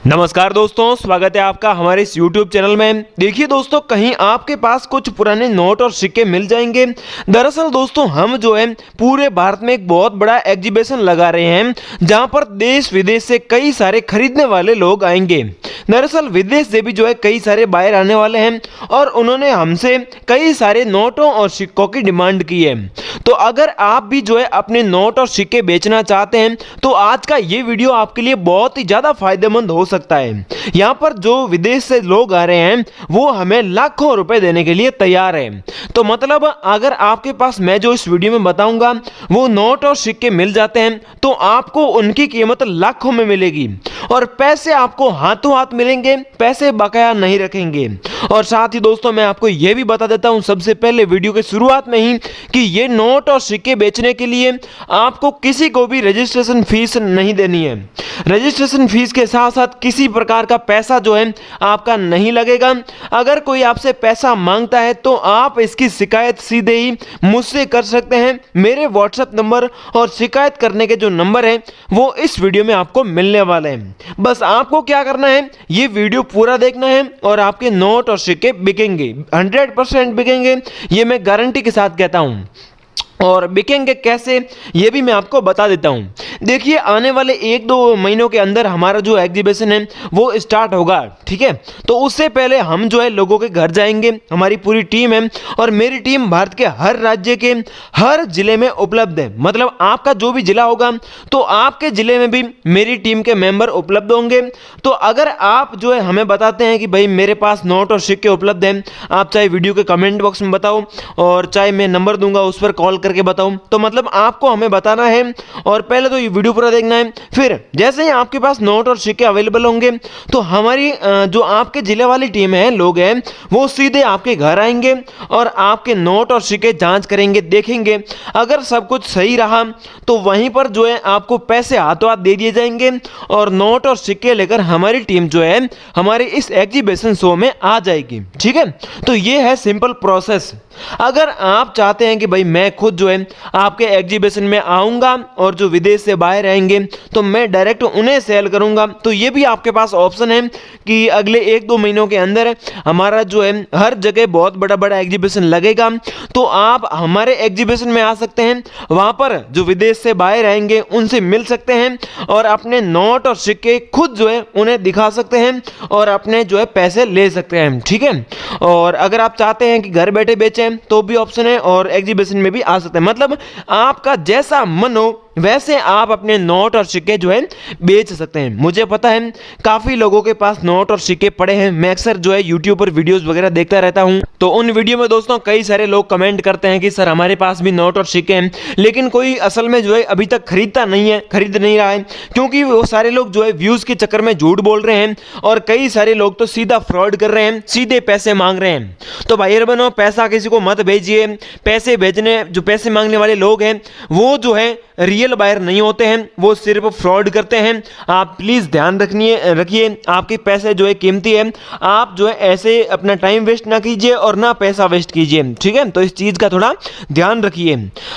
नमस्कार दोस्तों, स्वागत है आपका हमारे इस YouTube चैनल में। देखिए दोस्तों, कहीं आपके पास कुछ पुराने नोट और सिक्के मिल जाएंगे। दरअसल दोस्तों, हम जो है पूरे भारत में एक बहुत बड़ा एग्जीबिशन लगा रहे हैं, जहां पर देश विदेश से कई सारे खरीदने वाले लोग आएंगे। दरअसल विदेश से भी जो है कई सारे बायर आने वाले हैं और उन्होंने हमसे कई सारे नोटों और सिक्कों की डिमांड की है। तो अगर आप भी जो है अपने नोट और सिक्के बेचना चाहते हैं तो आज का ये वीडियो आपके लिए बहुत ही ज़्यादा फायदेमंद हो सकता है। यहाँ पर जो विदेश से लोग आ रहे हैं वो हमें लाखों रुपए देने के लिए तैयार है। तो मतलब अगर आपके पास मैं जो इस वीडियो में बताऊंगा वो नोट और सिक्के मिल जाते हैं तो आपको उनकी कीमत लाखों में मिलेगी और पैसे आपको हाथों हाथ मिलेंगे, पैसे बकाया नहीं रखेंगे। और साथ ही दोस्तों, मैं आपको यह भी बता देता हूं सबसे पहले वीडियो के शुरुआत में ही कि ये नोट और सिक्के बेचने के लिए आपको किसी को भी रजिस्ट्रेशन फीस नहीं देनी है। रजिस्ट्रेशन फीस के साथ साथ किसी प्रकार का पैसा जो है आपका नहीं लगेगा। अगर कोई आपसे पैसा मांगता है तो आप इसकी शिकायत सीधे ही मुझसे कर सकते हैं। मेरे व्हाट्सएप नंबर और शिकायत करने के जो नंबर हैं वो इस वीडियो में आपको मिलने वाले हैं। बस आपको क्या करना है, ये वीडियो पूरा देखना है और आपके नोट और सिक्के बिकेंगे, 100% बिकेंगे, ये मैं गारंटी के साथ कहता हूं। और बिकेंगे कैसे ये भी मैं आपको बता देता हूं। देखिए, आने वाले 1-2 महीनों के अंदर हमारा जो एग्जीबिशन है वो स्टार्ट होगा, ठीक है। तो उससे पहले हम जो है लोगों के घर जाएंगे, हमारी पूरी टीम है और मेरी टीम भारत के हर राज्य के हर जिले में उपलब्ध है। मतलब आपका जो भी जिला होगा तो आपके जिले में भी मेरी टीम के मेंबर उपलब्ध होंगे। तो अगर आप जो है हमें बताते हैं कि भाई मेरे पास नोट और सिक्के उपलब्ध हैं, आप चाहे वीडियो के कमेंट बॉक्स में बताओ और चाहे मैं नंबर दूंगा उस पर कॉल करके बताऊं, तो मतलब आपको हमें बताना है और पहले तो ये वीडियो पूरा देखना है। फिर जैसे ही आपके पास नोट और सिक्के अवेलेबल होंगे तो हमारी जो आपके जिले वाली टीम है, लोग हैं, वो सीधे आपके घर आएंगे और आपके नोट और सिक्के जांच करेंगे, देखेंगे। अगर सब कुछ सही रहा तो वहीं पर जो है आपको पैसे हाथों हाथ दे दिए जाएंगे और नोट और सिक्के लेकर हमारी टीम जो है हमारे इस एग्जीबिशन शो में आ जाएगी, ठीक है। तो ये है सिंपल प्रोसेस। अगर आप चाहते हैं कि भाई मैं खुद जो है आपके एग्जीबिशन में आऊंगा और जो विदेश से बाहर आएंगे तो मैं डायरेक्ट उन्हें सेल करूंगा, तो ये भी आपके पास ऑप्शन है कि अगले 1-2 महीनों के अंदर हमारा जो है हर जगह बहुत बड़ा बड़ा एग्जीबिशन लगेगा। तो आप हमारे एग्जीबिशन में आ सकते हैं, वहां पर जो विदेश से बाहर आएंगे उनसे मिल सकते हैं और अपने नोट और सिक्के खुद जो है उन्हें दिखा सकते हैं और अपने जो है पैसे ले सकते हैं, ठीक है। और अगर आप चाहते हैं कि घर बैठे बेचें तो भी ऑप्शन है और एग्जीबिशन में भी आ सकते हैं। मतलब आपका जैसा मन हो वैसे आप अपने नोट और सिक्के जो है बेच सकते हैं। मुझे पता है काफ़ी लोगों के पास नोट और सिक्के पड़े हैं। मैं अक्सर जो है यूट्यूब पर वीडियोस वगैरह देखता रहता हूं, तो उन वीडियो में दोस्तों कई सारे लोग कमेंट करते हैं कि सर हमारे पास भी नोट और सिक्के हैं, लेकिन कोई असल में जो है अभी तक खरीदता नहीं है, खरीद नहीं रहा है, क्योंकि वो सारे लोग जो है व्यूज़ के चक्कर में झूठ बोल रहे हैं और कई सारे लोग तो सीधा फ्रॉड कर रहे हैं, सीधे पैसे मांग रहे हैं। तो भाई बहनों, पैसा किसी को मत भेजिए। पैसे भेजने जो पैसे मांगने वाले लोग हैं वो जो है रियल बायर नहीं होते हैं, वो सिर्फ फ्रॉड करते हैं। आप प्लीज़ ध्यान रखिए, आपके पैसे जो है कीमती है, आप जो है ऐसे अपना टाइम वेस्ट ना कीजिए और ना पैसा वेस्ट कीजिए, ठीक है। तो इस चीज़ का थोड़ा ध्यान रखिए।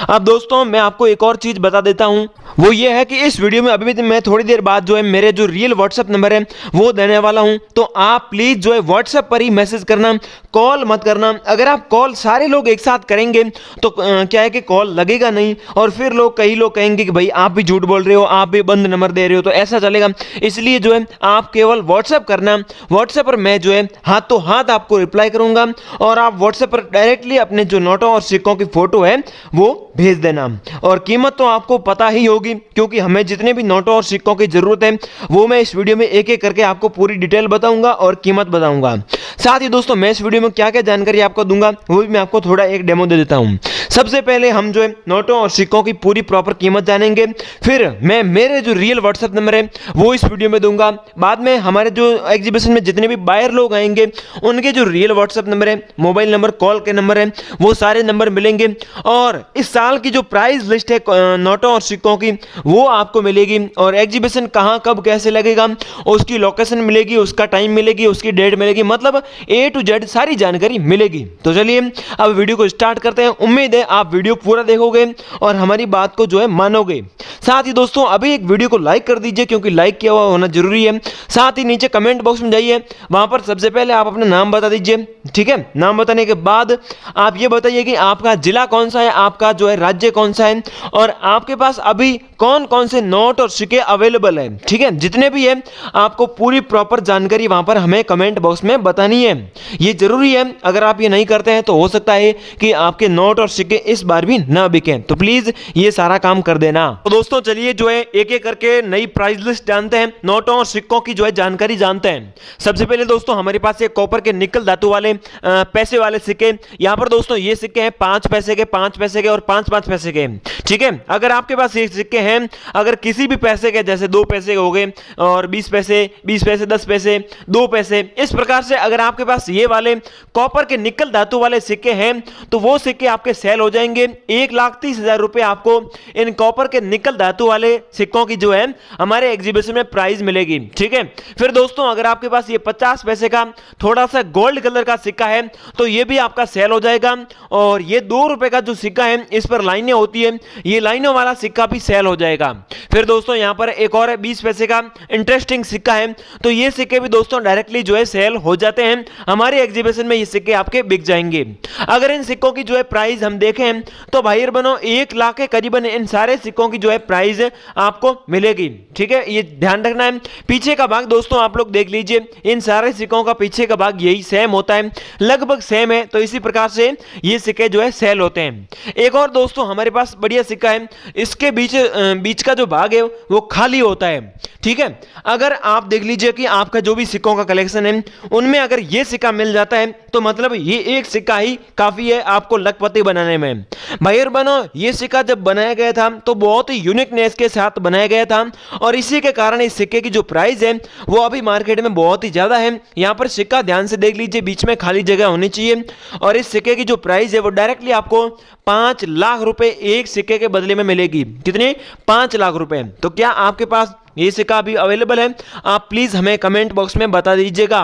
अब दोस्तों, मैं आपको एक और चीज़ बता देता हूँ, वो ये है कि इस वीडियो में अभी भी मैं थोड़ी देर बाद जो है मेरे जो रियल व्हाट्सएप नंबर है वो देने वाला हूँ। तो आप प्लीज़ जो है व्हाट्सएप पर ही मैसेज करना, कॉल मत करना। अगर आप कॉल सारे लोग एक साथ करेंगे तो क्या है कि कॉल लगेगा नहीं और फिर कई लोग कहेंगे कि भाई आप भी झूठ बोल रहे हो, आप भी बंद नंबर दे रहे हो, तो ऐसा चलेगा। इसलिए जो है आप केवल व्हाट्सएप करना, व्हाट्सएप पर मैं जो है हाथों हाथ आपको रिप्लाई करूंगा और आप व्हाट्सएप पर डायरेक्टली अपने जो नोटों और सिक्कों की फोटो है वो भेज देना। और कीमत तो आपको पता ही होगी, क्योंकि हमें जितने भी नोटों और सिक्कों की जरूरत है वो मैं इस वीडियो में एक एक करके आपको पूरी डिटेल बताऊंगा और कीमत बताऊंगा। साथ ही दोस्तों, मैं इस वीडियो में क्या क्या जानकारी आपको दूंगा वो भी मैं आपको थोड़ा एक डेमो दे देता हूं। सबसे पहले हम जो है नोटों और सिक्कों की पूरी प्रॉपर कीमत जानेंगे, फिर मैं मेरे जो रियल व्हाट्सएप नंबर है वो इस वीडियो में दूंगा। बाद में हमारे जो एग्जीबिशन में जितने भी बायर लोग आएंगे उनके जो रियल व्हाट्सएप नंबर है, मोबाइल नंबर, कॉल के नंबर है, वो सारे नंबर मिलेंगे। और इस साल की जो प्राइस लिस्ट है नोटों और सिक्कों की वो आपको मिलेगी और एग्जीबिशन कहाँ कब कैसे लगेगा उसकी लोकेशन मिलेगी, उसका टाइम मिलेगी, उसकी डेट मिलेगी। मतलब A to Z सारी जानकारी मिलेगी। तो चलिए अब वीडियो को स्टार्ट करते हैं। उम्मीद है आप वीडियो पूरा देखोगे और हमारी बात को जो है मानोगे। साथ ही दोस्तों अभी एक वीडियो को लाइक कर दीजिए, क्योंकि लाइक किया हुआ होना जरूरी है। साथ ही नीचे कमेंट बॉक्स में जाइए, वहां पर सबसे पहले आप अपना नाम बता दीजिए। ठीक है, नाम बताने के बाद आप ये बताइए कि आपका जिला कौन सा है, आपका जो है राज्य कौन सा है, और आपके पास अभी कौन कौन से नोट और सिक्के अवेलेबल है। ठीक है, जितने भी है आपको पूरी प्रॉपर जानकारी वहां पर हमें कमेंट बॉक्स में बतानी है। ये जरूरी है, अगर आप ये नहीं करते हैं तो हो सकता है कि आपके नोट और सिक्के इस बार भी ना बिके। तो प्लीज ये सारा काम कर देना। तो दोस्तों चलिए जो है एक एक करके नई प्राइस लिस्ट जानते हैं, नोटों और सिक्कों की जो है जानकारी जानते हैं। सबसे पहले दोस्तों हमारे पास ये कॉपर के निकल धातु वाले पैसे वाले सिक्के। यहाँ पर दोस्तों ये सिक्के हैं 5 पैसे के, 5 पैसे के और 5-5 पैसे के। ठीक है, अगर आपके पास ये सिक्के हैं, अगर किसी भी पैसे के, जैसे 2 पैसे हो गए और 20 पैसे, 20 पैसे, 10 पैसे, 2 पैसे, इस प्रकार से अगर आपके पास ये वाले कॉपर के निकल धातु वाले सिक्के हैं तो वो सिक्के आपके सेल हो जाएंगे। 1,30,000 रुपए आपको इन कॉपर के निकल धातु वाले सिक्कों की जो है हमारे एग्जीबिशन में प्राइस मिलेगी। ठीक है, फिर दोस्तों अगर आपके पास ये 50 पैसे का थोड़ा सा गोल्ड कलर का सिक्का है तो ये भी आपका सेल हो जाएगा। और ये 2 रुपए का जो सिक्का है इस पर लाइनें होती है, ये लाइनों वाला सिक्का भी सेल हो जाएगा। फिर दोस्तों यहां पर एक और है 20 पैसे का इंटरेस्टिंग सिक्का है, तो ये सिक्के भी दोस्तों डायरेक्टली जो है सेल हो जाते हैं। हमारे एग्जीबिशन में ये सिक्के आपके बिक जाएंगे। अगर इन सिक्कों की जो है प्राइस हम देखें तो भाई और बहनों 1 लाख के करीबन इन सारे सिक्कों की जो है प्राइस आपको मिलेगी। ठीक है, ये ध्यान रखना है। पीछे का भाग दोस्तों आप लोग देख लीजिए, इन सारे सिक्कों का पीछे का भाग यही सेम होता है, लगभग सेम है। तो इसी प्रकार से ये सिक्के जो है सेल होते हैं। एक और दोस्तों हमारे पास बढ़िया सिक्का है, इसके बीच का जो भाग है वो खाली होता है। ठीक है, अगर आप देख लीजिए कि आपका जो भी सिक्कों का कलेक्शन है उनमें अगर ये सिक्का मिल जाता है तो मतलब ये एक सिक्का ही काफी है आपको लखपति बनाने में। भाई और बहनों ये सिक्का जब बनाया गया था तो बहुत ही यूनिकनेस के साथ बनाया गया था, और इसी के कारण इस सिक्के की जो प्राइस है वो अभी मार्केट में बहुत ही ज्यादा है। यहां पर सिक्का ध्यान से देख लीजिए, बीच में खाली जगह होनी चाहिए, और इस सिक्के की जो प्राइस है वो डायरेक्टली आपको 5 लाख रुपए एक सिक्के के बदले में मिलेगी। कितने? 5 लाख रुपए। तो क्या आपके पास ये सिक्का अभी अवेलेबल है? आप प्लीज हमें कमेंट बॉक्स में बता दीजिएगा।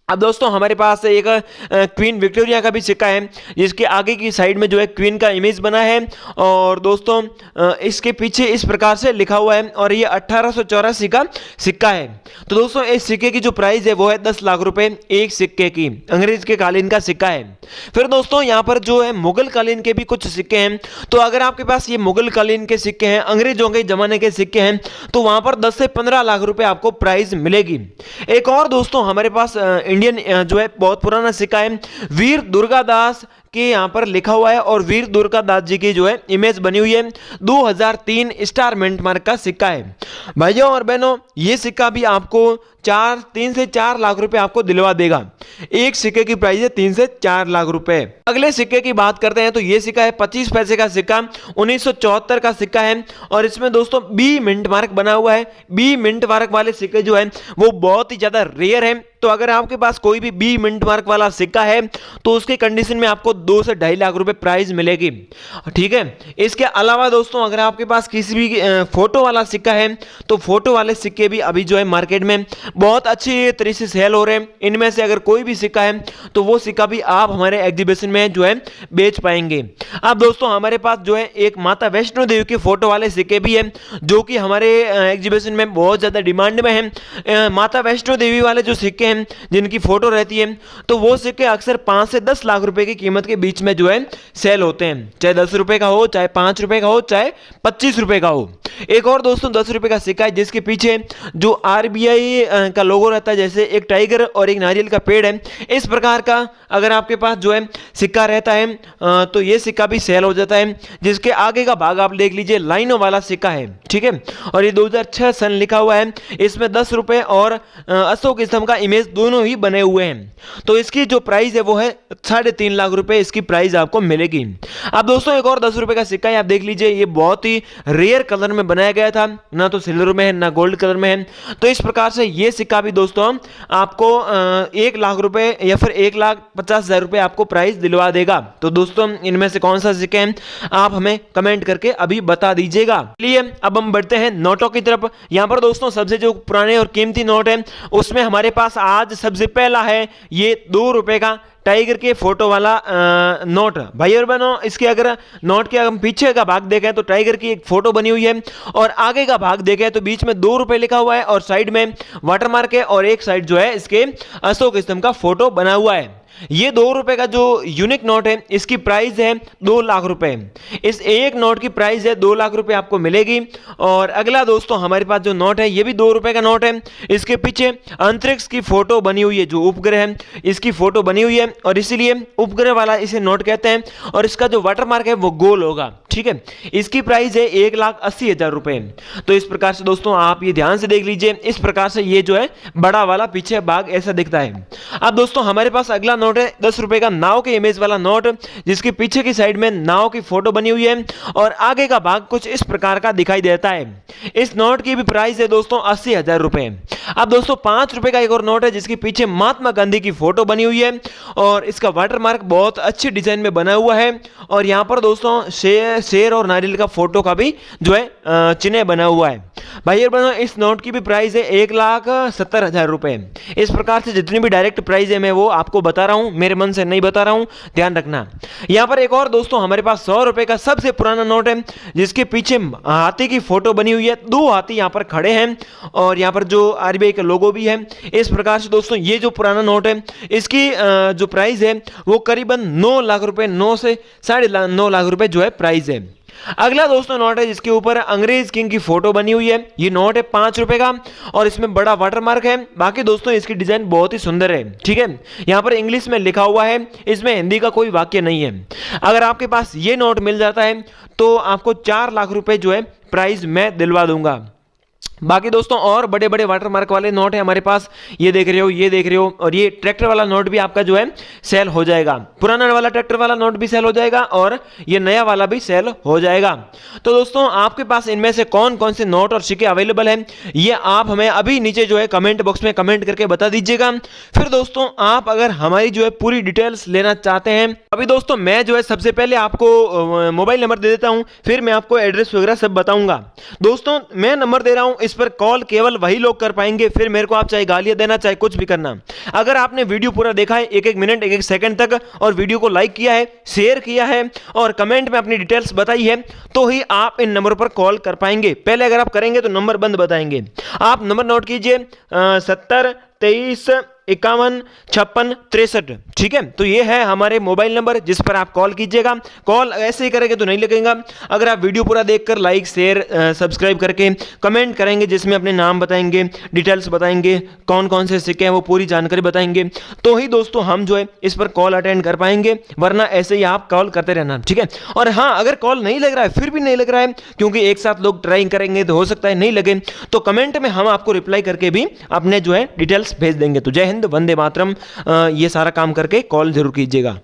अब दोस्तों हमारे पास एक क्वीन विक्टोरिया का भी सिक्का है, जिसके आगे की साइड में जो है क्वीन का इमेज बना है, और दोस्तों इसके पीछे इस प्रकार से लिखा हुआ है, और ये 1884 का सिक्का है। तो दोस्तों इस सिक्के की जो प्राइस है वो है 10 लाख रुपए एक सिक्के की, अंग्रेज के कालीन का सिक्का है। फिर दोस्तों यहाँ पर जो है मुगल कालीन के भी कुछ सिक्के हैं, तो अगर आपके पास ये मुगल कालीन के सिक्के हैं, अंग्रेजों के जमाने के सिक्के हैं, तो वहां पर 10 से 15 लाख रुपए आपको प्राइस मिलेगी। एक और दोस्तों हमारे पास इंडियन जो है बहुत पुराना सिक्का है, वीर दुर्गादास के यहाँ पर लिखा हुआ है, और वीर दुर्गादास जी की जो है इमेज बनी हुई है। 2003 स्टार मिंट मार्क का सिक्का है। भाइयों और बहनों ये सिक्का भी आपको 3 से 4 लाख रुपए आपको दिलवा देगा। एक सिक्के की प्राइस है 3 से 4 लाख रुपए। अगले सिक्के की बात करते हैं तो ये सिक्का है 25 पैसे का सिक्का, 1974 का सिक्का है, और इसमें दोस्तों बी मिंट मार्क बना हुआ है। बी मिंट मार्क वाले सिक्के जो है वो बहुत ही ज्यादा रेयर है, तो अगर आपके पास कोई भी बी मिंट मार्क वाला सिक्का है तो उसके कंडीशन में आपको 2 से 2.5 लाख रुपए प्राइस मिलेगी। ठीक है, इसके अलावा दोस्तों अगर आपके पास किसी भी फोटो वाला सिक्का है तो फोटो वाले सिक्के भी अभी जो है मार्केट में बहुत अच्छी तरीके से सेल हो रहे हैं। इनमें से अगर कोई भी सिक्का है तो वो सिक्का भी आप हमारे एग्जीबिशन में जो है बेच पाएंगे। अब दोस्तों हमारे पास जो है एक माता वैष्णो देवी के फोटो वाले सिक्के भी है, जो कि हमारे एग्जीबिशन में बहुत ज्यादा डिमांड में है। माता वैष्णो देवी वाले जो सिक्के हैं जिनकी फोटो रहती है, तो वो सिक्के अक्सर 5 से 10 लाख रुपए की कीमत के बीच में जो है सेल होते हैं, चाहे 10 रुपए का हो, चाहे 5 रुपए का हो, चाहे 25 रुपए का हो। एक और दोस्तों 10 रुपए का सिक्का है, जिसके पीछे जो आरबीआई का लोगो रहता है, जैसे एक टाइगर और एक नारियल का पेड़ है, इस प्रकार का अगर आपके पास जो है सिक्का रहता है तो ये सिक्का भी सेल हो जाता है। जिसके आगे का भाग आप देख लीजिए, लाइनों वाला सिक्का है। ठीक है, और ये 2006 सन लिखा हुआ है, इसमें 10 रुपए और अशोक स्तंभ का इमेज दोनों ही बने हुए हैं। तो इसकी जो प्राइस है वो है 3.5 लाख रुपए इसकी प्राइस आपको मिलेगी। अब दोस्तों एक और 10 रुपए का सिक्का है, आप देख लीजिए, ये बहुत ही रेयर कलर में बनाया गया था, ना तो सिल्वर में है ना गोल्ड कलर में है। तो इस प्रकार से ये ये सिक्का भी दोस्तों आपको 1 लाख रुपए या फिर 1,50,000 रुपए आपको प्राइस दिलवा देगा। तो दोस्तों इनमें से कौन सा सिक्का है आप हमें कमेंट करके अभी बता दीजिएगा। चलिए अब हम बढ़ते हैं नोटों की तरफ। यहाँ पर दोस्तों सबसे जो पुराने और कीमती नोट है उसमें हमारे पास आज सबसे पहला है ये 2 रुपए का टाइगर के फोटो वाला नोट। भाई और बहनों, इसके अगर नोट के हम पीछे का भाग देखें तो टाइगर की एक फोटो बनी हुई है और आगे का भाग देखें तो बीच में 2 रुपए लिखा हुआ है और साइड में वाटरमार्क है और एक साइड जो है इसके अशोक स्तंभ का फोटो बना हुआ है। ये 2 रुपए का जो यूनिक नोट है इसकी प्राइस है 2 लाख रुपए। इस एक नोट की प्राइस है 2 लाख रुपए आपको मिलेगी। और अगला दोस्तों हमारे पास जो नोट है ये भी 2 रुपए का नोट है। इसके पीछे अंतरिक्ष की फोटो बनी हुई है, जो उपग्रह है इसकी फोटो बनी हुई है और इसीलिए उपग्रह वाला इसे नोट कहते हैं। और इसका जो वाटरमार्क है वो गोल होगा, ठीक है। इसकी प्राइस है 1,80,000 रुपए। तो इस प्रकार से दोस्तों आप ये ध्यान से देख लीजिए, इस प्रकार से ये जो है बड़ा वाला पीछे भाग ऐसा दिखता है। अब दोस्तों हमारे पास अगला नोट है 10 रुपए का नाव के इमेज वाला नोट, जिसके पीछे की साइड में नाव की फोटो बनी हुई है और आगे का भाग कुछ इस प्रकार का दिखाई देता है। इस नोट की भी प्राइस है दोस्तों 80,000 रुपए। अब दोस्तों 5 रुपए का एक और नोट है जिसके पीछे महात्मा गांधी की फोटो बनी हुई है और इसका वाटरमार्क बहुत अच्छी डिजाइन में बना हुआ है और यहां पर दोस्तों शेर और नारियल का फोटो का भी जो है चिन्ह बना हुआ है। भाई और बहनों, इस नोट की भी प्राइस है 1,70,000 रुपए। इस प्रकार से जितनी भी डायरेक्ट प्राइस है मैं वो आपको बता रहा हूं, मेरे मन से नहीं बता रहा हूं, ध्यान रखना। यहां पर एक और दोस्तों हमारे पास 100 रुपए का सबसे पुराना नोट है जिसके पीछे हाथी की फोटो बनी हुई है। 2 हाथी यहां पर खड़े हैं और यहां पर जो आरबीआई का लोगो भी है। इस प्रकार से दोस्तों ये जो पुराना नोट है इसकी जो प्राइस है वो करीबन 9 लाख रुपए, 9 से 9.5 लाख रुपए जो है प्राइस है। अगला दोस्तों नोट है जिसके ऊपर अंग्रेज किंग की फोटो बनी हुई है। ये नोट है 5 रुपए का और इसमें बड़ा वाटरमार्क है। बाकी दोस्तों इसकी डिजाइन बहुत ही सुंदर है, ठीक है। यहां पर इंग्लिश में लिखा हुआ है, इसमें हिंदी का कोई वाक्य नहीं है। अगर आपके पास ये नोट मिल जाता है तो आपको 4 लाख रुपए जो है प्राइस मैं दिलवा दूंगा। बाकी दोस्तों और बड़े बड़े वाटरमार्क वाले नोट है हमारे पास, ये देख रहे हो, ये देख रहे हो। और ये ट्रैक्टर वाला नोट भी आपका जो है सेल हो जाएगा। पुराना वाला ट्रैक्टर वाला नोट भी सेल हो जाएगा और ये नया वाला भी सेल हो जाएगा। तो दोस्तों आपके पास इनमें से कौन कौन से नोट और सिक्के अवेलेबल हैं ये आप हमें अभी नीचे जो है कमेंट बॉक्स में कमेंट करके बता दीजिएगा। फिर दोस्तों आप अगर हमारी जो है पूरी डिटेल्स लेना चाहते हैं, अभी दोस्तों मैं जो है सबसे पहले आपको मोबाइल नंबर दे देता हूं, फिर मैं आपको एड्रेस वगैरह सब बताऊंगा। दोस्तों मैं नंबर दे रहा हूं, इस पर कॉल केवल वही लोग कर पाएंगे, फिर मेरे को आप चाहे गालियां देना चाहे कुछ भी करना। अगर आपने वीडियो पूरा देखा है 1-1 मिनट 1-1 सेकंड तक और वीडियो को लाइक किया है, शेयर किया है और कमेंट में अपनी डिटेल्स बताई है तो ही आप इन नंबर पर कॉल कर पाएंगे। पहले अगर आप करेंगे तो नंबर बंद बताएंगे। आप नंबर नोट कीजिए 70 23 51 56 63, ठीक है। तो ये है हमारे मोबाइल नंबर जिस पर आप कॉल कीजिएगा। कॉल ऐसे ही करेंगे तो नहीं लगेगा। अगर आप वीडियो पूरा देखकर लाइक शेयर सब्सक्राइब करके कमेंट करेंगे जिसमें अपने नाम बताएंगे, डिटेल्स बताएंगे, कौन कौन से सिक्के हैं वो पूरी जानकारी बताएंगे तो ही दोस्तों हम जो है इस पर कॉल अटेंड कर पाएंगे, वरना ऐसे ही आप कॉल करते रहना, ठीक है। और हाँ, अगर कॉल नहीं लग रहा है, फिर भी नहीं लग रहा है क्योंकि एक साथ लोग ट्राई करेंगे तो हो सकता है नहीं लगे, तो कमेंट में हम आपको रिप्लाई करके भी अपने जो है डिटेल्स भेज देंगे। तो जय हिंद, वंदे मातरम। ये सारा काम करके कॉल जरूर कीजिएगा।